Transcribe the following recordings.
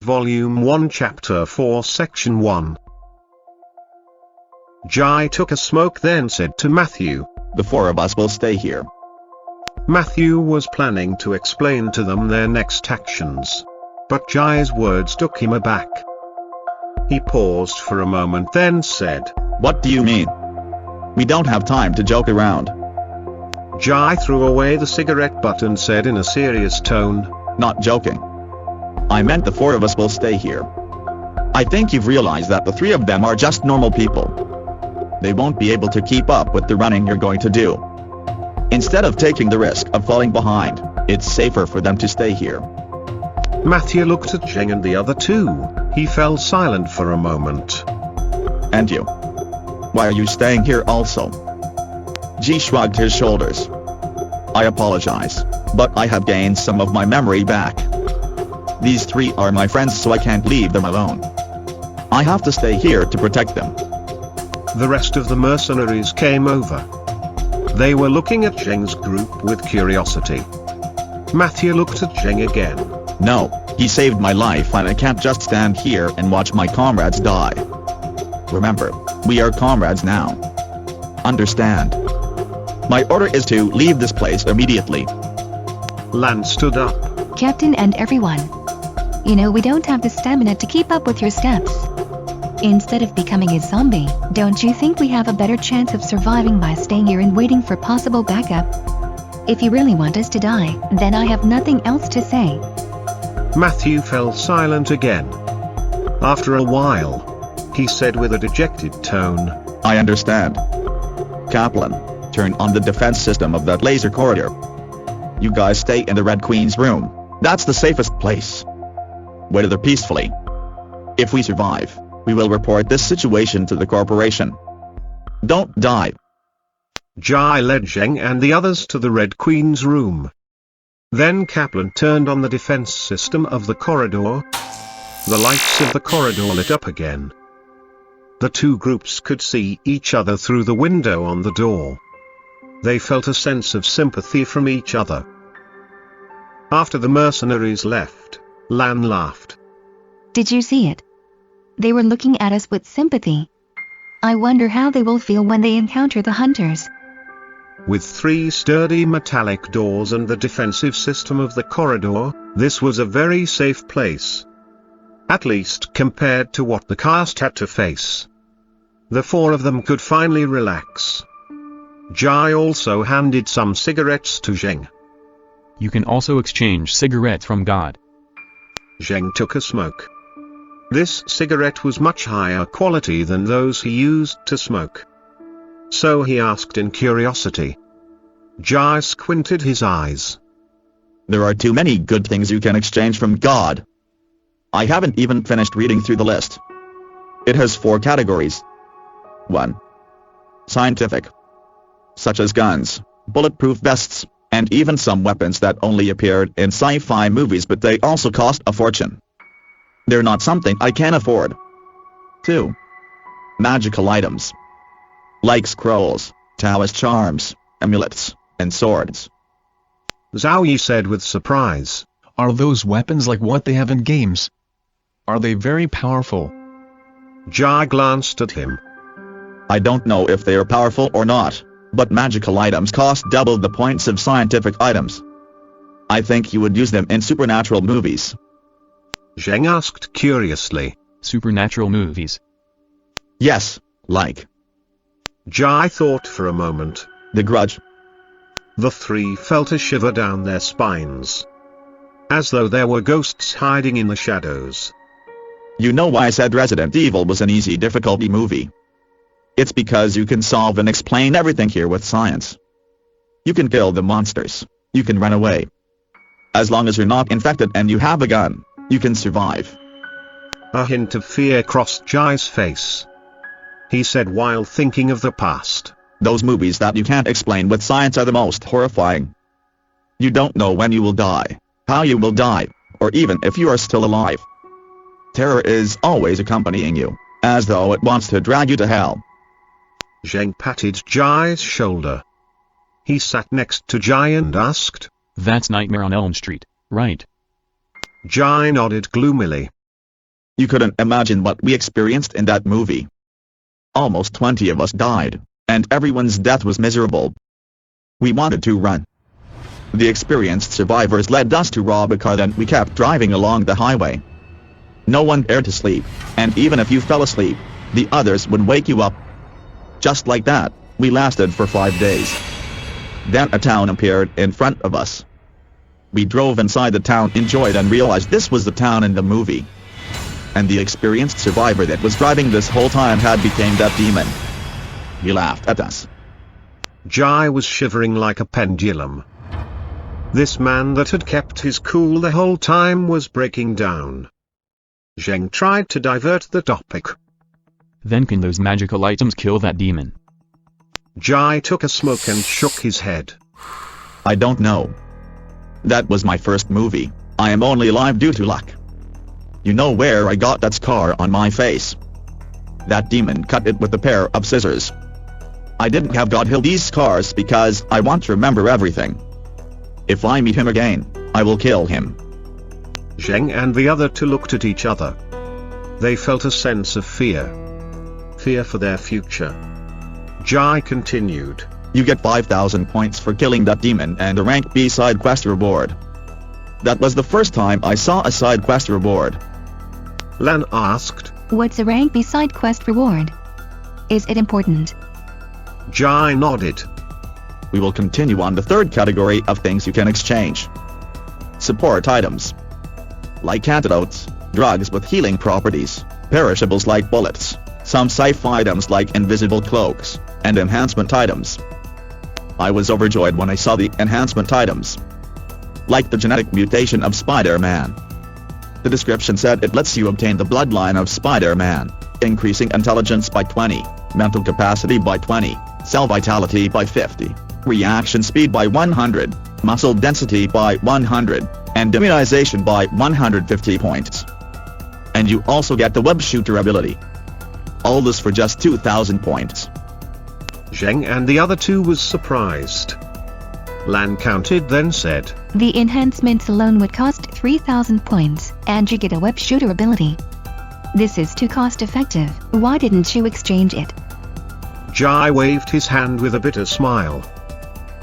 Volume 1 Chapter 4 Section 1. Jai took a smoke, then said to Matthew, "The four of us will stay here." Matthew was planning to explain to them their next actions. But Jai's words took him aback. He paused for a moment, then said, "What do you mean? We don't have time to joke around." Jai threw away the cigarette butt and said in a serious tone, "Not joking. I meant the four of us will stay here. I think you've realized that the three of them are just normal people. They won't be able to keep up with the running you're going to do. Instead of taking the risk of falling behind, it's safer for them to stay here." Matthew looked at Zheng and the other two. He fell silent for a moment. "And you? Why are you staying here also?" Ji shrugged his shoulders. "I apologize, but I have gained some of my memory back. These three are my friends, so I can't leave them alone. I have to stay here to protect them." The rest of the mercenaries came over. They were looking at Zheng's group with curiosity. Matthew looked at Zheng again. "No, he saved my life and I can't just stand here and watch my comrades die. Remember, we are comrades now. Understand? My order is to leave this place immediately." Lan stood up. "Captain and everyone. You know we don't have the stamina to keep up with your steps. Instead of becoming a zombie, don't you think we have a better chance of surviving by staying here and waiting for possible backup? If you really want us to die, then I have nothing else to say." Matthew fell silent again. After a while, he said with a dejected tone, "I understand. Kaplan, turn on the defense system of that laser corridor. You guys stay in the Red Queen's room. That's the safest place. Wait there peacefully. If we survive, we will report this situation to the corporation. Don't die." Jai led Zheng and the others to the Red Queen's room. Then Kaplan turned on the defense system of the corridor. The lights of the corridor lit up again. The two groups could see each other through the window on the door. They felt a sense of sympathy from each other. After the mercenaries left, Lan laughed. "Did you see it? They were looking at us with sympathy. I wonder how they will feel when they encounter the hunters." With three sturdy metallic doors and the defensive system of the corridor, this was a very safe place. At least compared to what the cast had to face. The four of them could finally relax. Jai also handed some cigarettes to Zheng. "You can also exchange cigarettes from God." Zheng took a smoke. This cigarette was much higher quality than those he used to smoke. So he asked in curiosity. Jai squinted his eyes. "There are too many good things you can exchange from God. I haven't even finished reading through the list. It has 4 categories. 1. Scientific. Such as guns, bulletproof vests, and even some weapons that only appeared in sci-fi movies, but they also cost a fortune. They're not something I can afford. 2. Magical items. Like scrolls, Taoist charms, amulets, and swords." Zhao Yi said with surprise. "Are those weapons like what they have in games? Are they very powerful?" Jai glanced at him. "I don't know if they are powerful or not, but magical items cost double the points of scientific items. I think you would use them in supernatural movies." Zheng asked curiously. "Supernatural movies?" "Yes, like Jai thought for a moment. The Grudge." The three felt a shiver down their spines. As though there were ghosts hiding in the shadows. "You know why I said Resident Evil was an easy difficulty movie? It's because you can solve and explain everything here with science. You can kill the monsters, you can run away. As long as you're not infected and you have a gun, you can survive." A hint of fear crossed Jai's face. He said while thinking of the past. "Those movies that you can't explain with science are the most horrifying. You don't know when you will die, how you will die, or even if you are still alive. Terror is always accompanying you, as though it wants to drag you to hell." Zheng patted Jai's shoulder. He sat next to Jai and asked, "That's Nightmare on Elm Street, right?" Jai nodded gloomily. You couldn't imagine what we experienced in that movie. Almost 20 of us died, and everyone's death was miserable. We wanted to run. The experienced survivors led us to rob a car, then we kept driving along the highway. No one dared to sleep, and even if you fell asleep, the others would wake you up. Just like that, we lasted for 5 days. Then a town appeared in front of us. We drove inside the town, enjoyed, and realized this was the town in the movie. And the experienced survivor that was driving this whole time had become that demon. He laughed at us. Jai was shivering like a pendulum. This man that had kept his cool the whole time was breaking down. Zheng tried to divert the topic. Then can those magical items kill that demon? Jai took a smoke and shook his head. I don't know. That was my first movie. I am only alive due to luck. You know where I got that scar on my face? That demon cut it with a pair of scissors. I didn't have God heal these scars because I want to remember everything. If I meet him again, I will kill him. Zheng and the other two looked at each other. They felt a sense of fear. Fear for their future. Jai continued. You get 5,000 points for killing that demon and a rank B side quest reward. That was the first time I saw a side quest reward. Lan asked. What's a rank B side quest reward? Is it important? Jai nodded. We will continue on the third category of things you can exchange. Support items. Like antidotes, drugs with healing properties, perishables like bullets, some sci-fi items like invisible cloaks, and enhancement items. I was overjoyed when I saw the enhancement items. Like the genetic mutation of Spider-Man. The description said it lets you obtain the bloodline of Spider-Man, increasing intelligence by 20, mental capacity by 20, cell vitality by 50, reaction speed by 100, muscle density by 100, and immunization by 150 points. And you also get the web shooter ability. All this for just 2,000 points. Zheng and the other two was surprised. Lan counted, then said, The enhancements alone would cost 3,000 points, and you get a web shooter ability. This is too cost effective. Why didn't you exchange it? Jai waved his hand with a bitter smile.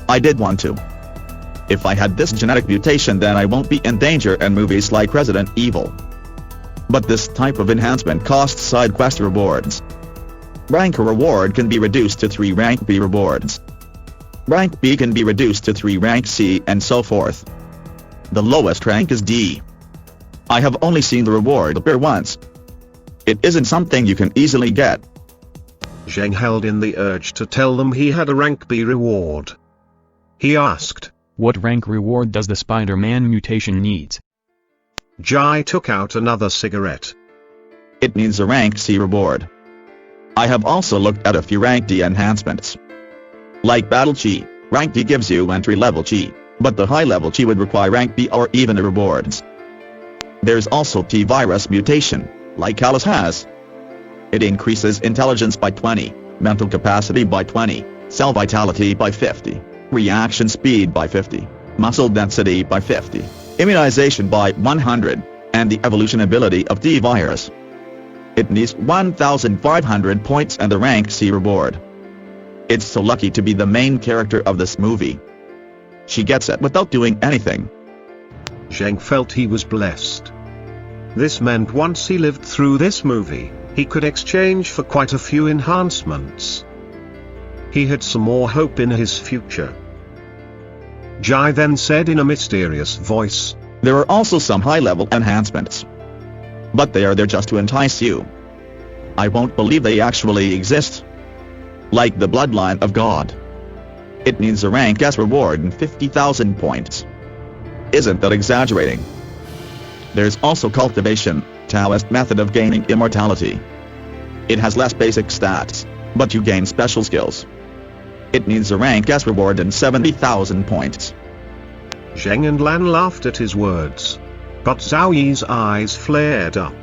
I did want to. If I had this genetic mutation, then I won't be in danger in movies like Resident Evil. But this type of enhancement costs side quest rewards. Rank reward can be reduced to 3 rank B rewards. Rank B can be reduced to 3 rank C, and so forth. The lowest rank is D. I have only seen the reward appear once. It isn't something you can easily get. Zheng held in the urge to tell them he had a rank B reward. He asked, What rank reward does the Spider-Man mutation need? Jai took out another cigarette. It needs a rank C reward. I have also looked at a few rank D enhancements. Like Battle Chi, rank D gives you entry-level Chi, but the high-level Chi would require rank B or even the rewards. There's also T-Virus mutation, like Alice has. It increases intelligence by 20, mental capacity by 20, cell vitality by 50, reaction speed by 50, muscle density by 50, immunization by 100, and the evolution ability of T-Virus. It needs 1,500 points and the rank C reward. It's so lucky to be the main character of this movie. She gets it without doing anything. Zheng felt he was blessed. This meant once he lived through this movie, he could exchange for quite a few enhancements. He had some more hope in his future. Jai then said in a mysterious voice, There are also some high-level enhancements. But they are there just to entice you. I won't believe they actually exist. Like the bloodline of God. It needs a rank S reward and 50,000 points. Isn't that exaggerating? There's also cultivation, Taoist method of gaining immortality. It has less basic stats, but you gain special skills. It needs a rank S reward and 70,000 points. Zheng and Lan laughed at his words. But Zhao Yi's eyes flared up.